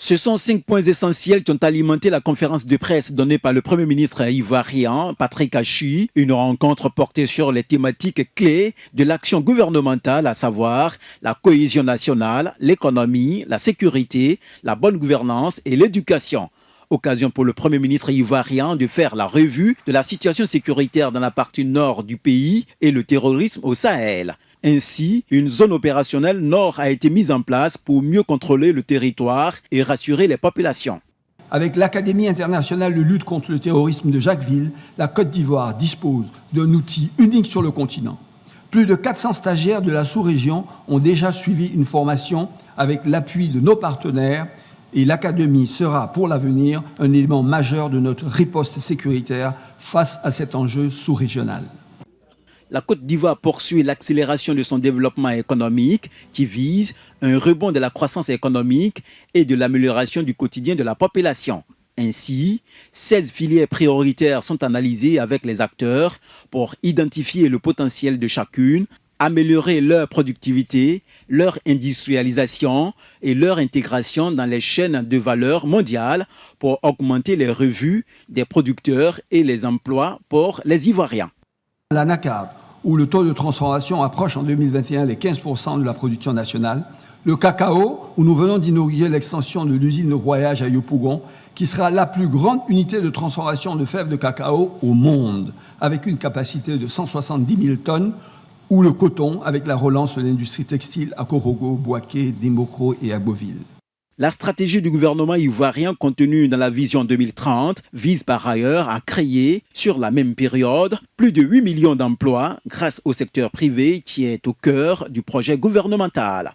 Ce sont 5 points essentiels qui ont alimenté la conférence de presse donnée par le Premier ministre ivoirien, Patrick Achi, une rencontre portée sur les thématiques clés de l'action gouvernementale, à savoir la cohésion nationale, l'économie, la sécurité, la bonne gouvernance et l'éducation. Occasion pour le Premier ministre ivoirien de faire la revue de la situation sécuritaire dans la partie nord du pays et le terrorisme au Sahel. Ainsi, une zone opérationnelle nord a été mise en place pour mieux contrôler le territoire et rassurer les populations. Avec l'Académie internationale de lutte contre le terrorisme de Jacquesville, la Côte d'Ivoire dispose d'un outil unique sur le continent. Plus de 400 stagiaires de la sous-région ont déjà suivi une formation avec l'appui de nos partenaires et l'Académie sera pour l'avenir un élément majeur de notre riposte sécuritaire face à cet enjeu sous-régional. La Côte d'Ivoire poursuit l'accélération de son développement économique qui vise un rebond de la croissance économique et de l'amélioration du quotidien de la population. Ainsi, 16 filières prioritaires sont analysées avec les acteurs pour identifier le potentiel de chacune, améliorer leur productivité, leur industrialisation et leur intégration dans les chaînes de valeur mondiales pour augmenter les revenus des producteurs et les emplois pour les Ivoiriens. La NACAB, où le taux de transformation approche en 2021 les 15% de la production nationale. Le cacao, où nous venons d'inaugurer l'extension de l'usine de broyage à Yopougon, qui sera la plus grande unité de transformation de fèves de cacao au monde, avec une capacité de 170 000 tonnes, ou le coton, avec la relance de l'industrie textile à Korogo, Boaké, Dimokro et Agboville. La stratégie du gouvernement ivoirien contenue dans la vision 2030 vise par ailleurs à créer, sur la même période, plus de 8 millions d'emplois grâce au secteur privé qui est au cœur du projet gouvernemental.